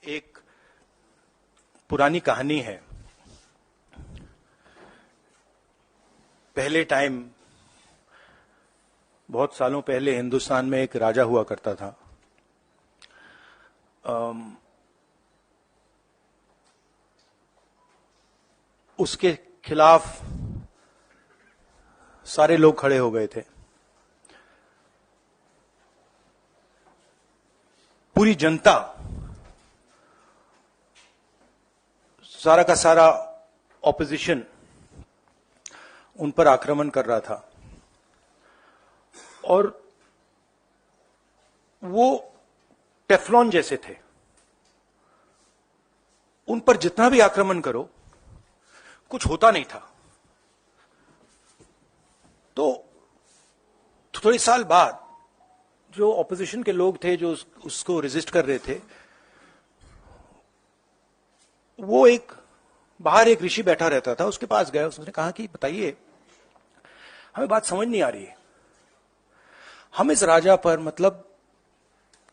एक पुरानी कहानी है। पहले टाइम, बहुत सालों पहले हिंदुस्तान में एक राजा हुआ करता था। उसके खिलाफ सारे लोग खड़े हो गए थे। पूरी जनता, सारा का सारा ऑपोजिशन उन पर आक्रमण कर रहा था और वो टेफ्लॉन जैसे थे। उन पर जितना भी आक्रमण करो कुछ होता नहीं था। तो थोड़े साल बाद जो ऑपोजिशन के लोग थे जो उसको रेजिस्ट कर रहे थे, वो बाहर एक ऋषि बैठा रहता था, उसके पास गए। उसने कहा कि बताइए, हमें बात समझ नहीं आ रही है। हम इस राजा पर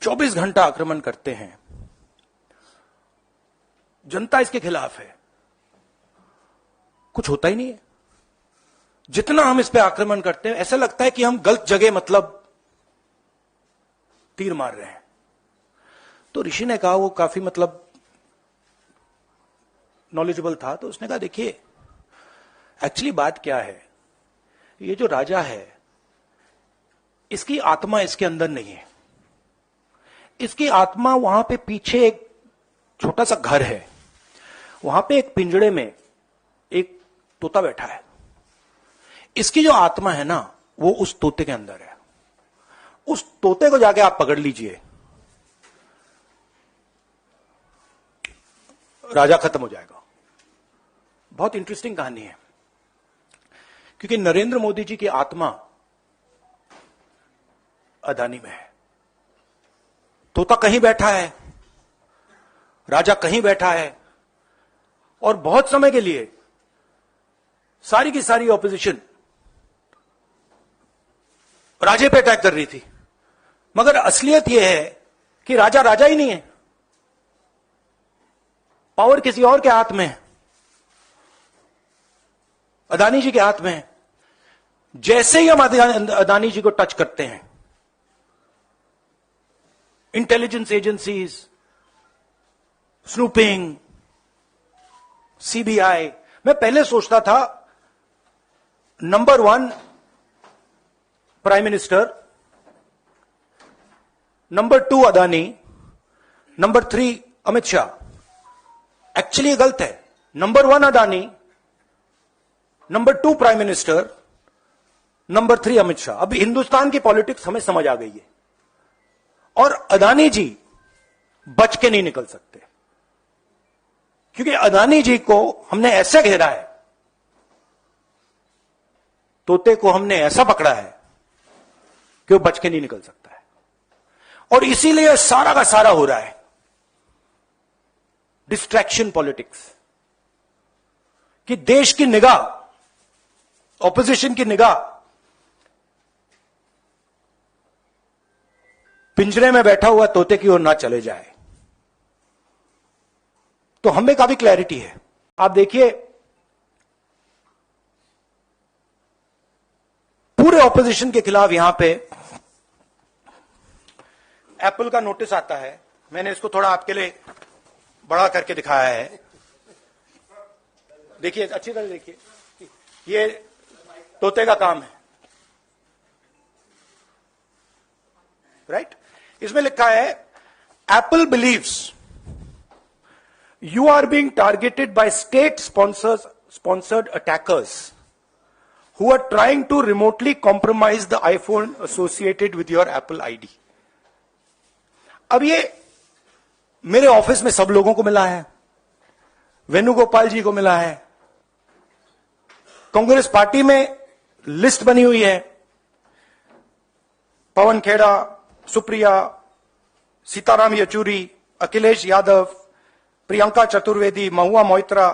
24 घंटा आक्रमण करते हैं, जनता इसके खिलाफ है, कुछ होता ही नहीं है। जितना हम इस पे आक्रमण करते हैं ऐसा लगता है कि हम गलत जगह तीर मार रहे हैं। तो ऋषि ने कहा, वो काफी नॉलेजेबल था, तो उसने कहा देखिए, एक्चुअली बात क्या है, ये जो राजा है इसकी आत्मा इसके अंदर नहीं है। इसकी आत्मा वहां पे पीछे एक छोटा सा घर है, वहां पे एक पिंजड़े में एक तोता बैठा है। इसकी जो आत्मा है ना, वो उस तोते के अंदर है। उस तोते को जाके आप पकड़ लीजिए, राजा खत्म हो जाएगा। बहुत इंटरेस्टिंग कहानी है, क्योंकि नरेंद्र मोदी जी की आत्मा अदानी में है। तोता कहीं बैठा है, राजा कहीं बैठा है, और बहुत समय के लिए सारी की सारी ऑपोजिशन राजे पे अटैक कर रही थी। मगर असलियत यह है कि राजा राजा ही नहीं है, पावर किसी और के हाथ में है, अदानी जी के हाथ में है। जैसे ही हम अदानी जी को टच करते हैं, इंटेलिजेंस एजेंसीज, स्नूपिंग, सीबीआई, मैं पहले सोचता था number 1 prime minister, number 2 Adani, number 3 Amit Shah. Actually गलत है। Number 1 Adani, number 2 prime minister, number 3 Amit Shah. अब हिंदुस्तान की पॉलिटिक्स हमें समझ आ गई है, और अदानी जी बच के नहीं निकल सकते, क्योंकि अदानी जी को हमने ऐसे घेरा है, तोते को हमने ऐसा पकड़ा है कि वो बच के नहीं निकल सकता है। और इसीलिए सारा का सारा हो रहा है डिस्ट्रैक्शन पॉलिटिक्स, कि देश की निगाह, ऑपोजिशन की निगाह पिंजरे में बैठा हुआ तोते की ओर ना चले जाए। तो हमें काफी क्लैरिटी है। आप देखिए, पूरे ऑपोजिशन के खिलाफ यहां पे एप्पल का नोटिस आता है। मैंने इसको थोड़ा आपके लिए बड़ा करके दिखाया है। देखिए, अच्छी तरह देखिए, ये तोते का काम है, राइट? इसमें लिखा है, Apple believes you are being targeted by state sponsored attackers who are trying to remotely compromise the iPhone associated with your Apple ID. अब ये मेरे ऑफिस में सब लोगों को मिला है, वेणुगोपाल जी को मिला है, कांग्रेस पार्टी में लिस्ट बनी हुई है, पवन खेड़ा, सुप्रिया, सीताराम येचुरी, अखिलेश यादव, प्रियंका चतुर्वेदी, महुआ मोइत्रा,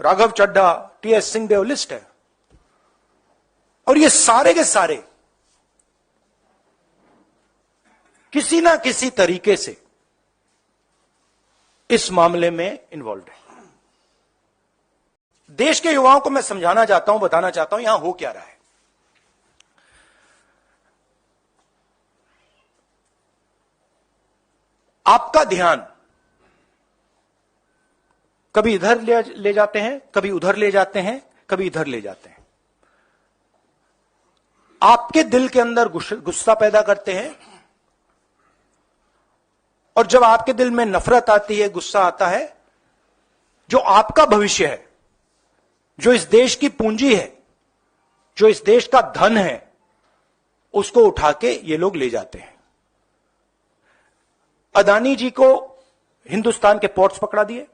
राघव चड्ढा, टीएस सिंहदेव, लिस्ट है। और ये सारे के सारे किसी ना किसी तरीके से इस मामले में इन्वॉल्व है। देश के युवाओं को मैं समझाना चाहता हूं, बताना चाहता हूं यहां हो क्या रहा है। आपका ध्यान कभी इधर ले जाते हैं, कभी उधर ले जाते हैं, कभी इधर ले जाते हैं। आपके दिल के अंदर गुस्सा पैदा करते हैं, और जब आपके दिल में नफरत आती है, गुस्सा आता है, जो आपका भविष्य है, जो इस देश की पूंजी है, जो इस देश का धन है, उसको उठा के ये लोग ले जाते हैं। अदानी जी को हिंदुस्तान के पोर्ट्स पकड़ा दिए,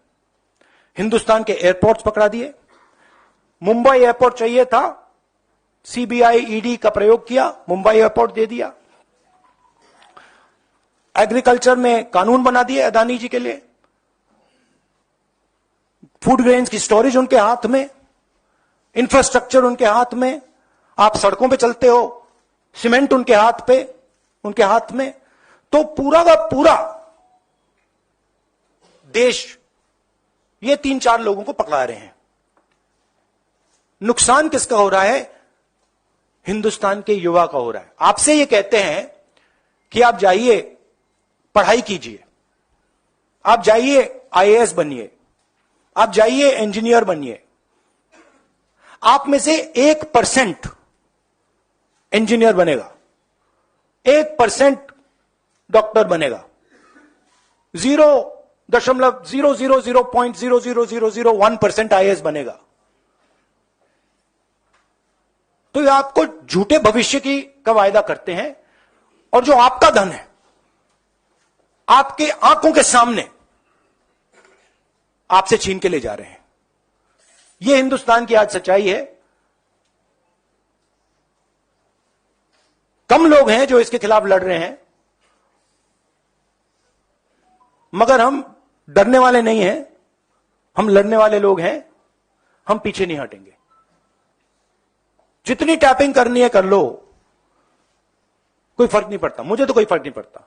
हिंदुस्तान के एयरपोर्ट्स पकड़ा दिए। मुंबई एयरपोर्ट चाहिए था, सीबीआई ईडी का प्रयोग किया, मुंबई एयरपोर्ट दे दिया। एग्रीकल्चर में कानून बना दिए अदानी जी के लिए, फूड ग्रेन्स की स्टोरेज उनके हाथ में, इंफ्रास्ट्रक्चर उनके हाथ में, आप सड़कों पे चलते हो, सीमेंट उनके हाथ में। तो पूरा का पूरा देश ये 3-4 लोगों को पकड़ा रहे हैं। नुकसान किसका हो रहा है? हिंदुस्तान के युवा का हो रहा है। आपसे ये कहते हैं कि आप जाइए पढ़ाई कीजिए, आप जाइए आईएएस बनिए, आप जाइए इंजीनियर बनिए। आप में से 1% इंजीनियर बनेगा, 1% डॉक्टर बनेगा, 0.0000001% आईएएस बनेगा। तो ये आपको झूठे भविष्य का वायदा करते हैं, और जो आपका धन है आपके आंखों के सामने आपसे छीन के ले जा रहे हैं। यह हिंदुस्तान की आज सच्चाई है। कम लोग हैं जो इसके खिलाफ लड़ रहे हैं, मगर हम डरने वाले नहीं हैं, हम लड़ने वाले लोग हैं, हम पीछे नहीं हटेंगे। जितनी टैपिंग करनी है कर लो, कोई फर्क नहीं पड़ता, मुझे तो कोई फर्क नहीं पड़ता।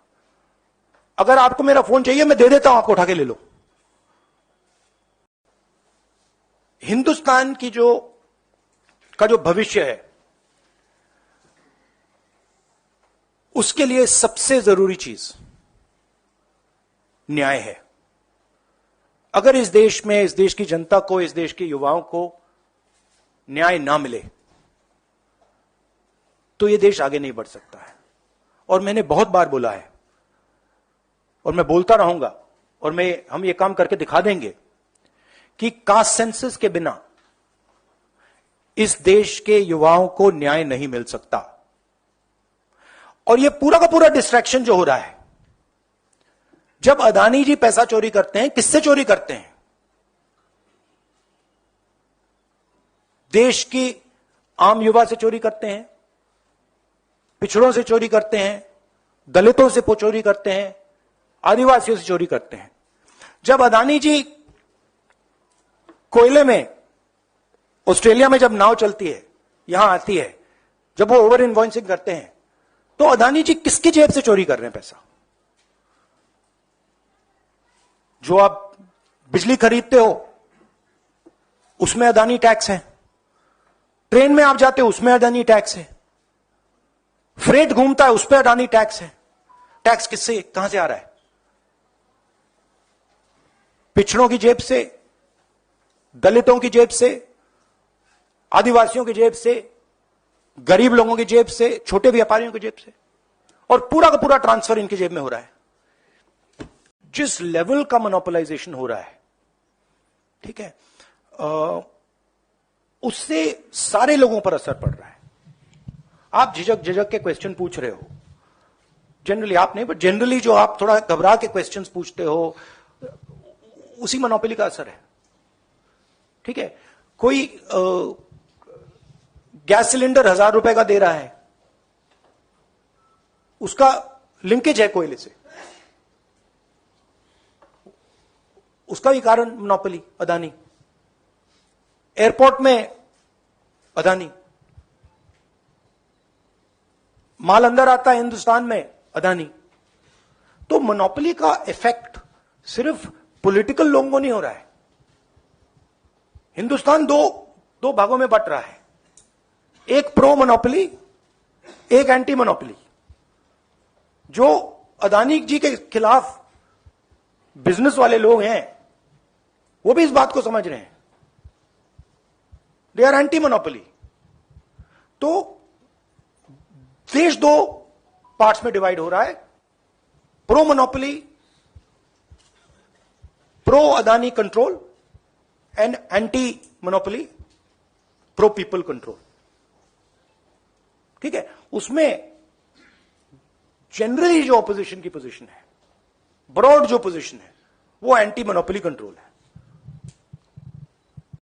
अगर आपको मेरा फोन चाहिए मैं दे देता हूं, आपको उठा के ले लो। हिंदुस्तान की जो भविष्य है, उसके लिए सबसे जरूरी चीज न्याय है। अगर इस देश में, इस देश की जनता को, इस देश के युवाओं को न्याय ना मिले तो यह देश आगे नहीं बढ़ सकता है। और मैंने बहुत बार बोला है, और मैं बोलता रहूंगा, और हम ये काम करके दिखा देंगे कि कास्ट सेंसस के बिना इस देश के युवाओं को न्याय नहीं मिल सकता। और ये पूरा का पूरा डिस्ट्रैक्शन जो हो रहा है, जब अदानी जी पैसा चोरी करते हैं, किससे चोरी करते हैं? देश की आम युवा से चोरी करते हैं, पिछड़ों से चोरी करते हैं, दलितों से चोरी करते हैं, आदिवासियों से चोरी करते हैं। जब अदानी जी कोयले में, ऑस्ट्रेलिया में जब नाव चलती है, यहां आती है, जब वो ओवर इनवॉइसिंग करते हैं, तो अदानी जी किसकी जेब से चोरी कर रहे हैं पैसा? जो आप बिजली खरीदते हो उसमें अदानी टैक्स है, ट्रेन में आप जाते हो उसमें अदानी टैक्स है, फ्रेट घूमता है उस पर अडानी टैक्स है। टैक्स किससे, कहां से आ रहा है? पिछड़ों की जेब से, दलितों की जेब से, आदिवासियों की जेब से, गरीब लोगों की जेब से, छोटे व्यापारियों की जेब से, और पूरा का पूरा ट्रांसफर इनकी जेब में हो रहा है। जिस लेवल का मोनोपोलाइजेशन हो रहा है, ठीक है, उससे सारे लोगों पर असर पड़ रहा है। आप झिझक के क्वेश्चन पूछ रहे हो, जनरली आप नहीं, बट जनरली जो आप थोड़ा घबरा के क्वेश्चंस पूछते हो, उसी मोनोपोली का असर है। ठीक है, कोई गैस सिलेंडर 1000 रुपए का दे रहा है, उसका लिंकेज है कोयले से, उसका भी कारण मोनोपोली अदानी। एयरपोर्ट में अदानी, माल अंदर आता है हिंदुस्तान में अदानी। तो मोनोपोली का इफेक्ट सिर्फ पॉलिटिकल लोगों को नहीं हो रहा है। हिंदुस्तान दो भागों में बट रहा है, एक प्रो मोनोपोली, एक एंटी मोनोपोली। जो अदानी जी के खिलाफ बिजनेस वाले लोग हैं वो भी इस बात को समझ रहे हैं, दे आर एंटी मोनोपोली। तो देश दो पार्ट्स में डिवाइड हो रहा है, pro monopoly, pro Adani control, and anti monopoly, pro people control. ठीक है, उसमें जनरली जो ऑपोजिशन की पोजीशन है, ब्रॉड जो पोजीशन है, वो एंटी मोनोपोली कंट्रोल है।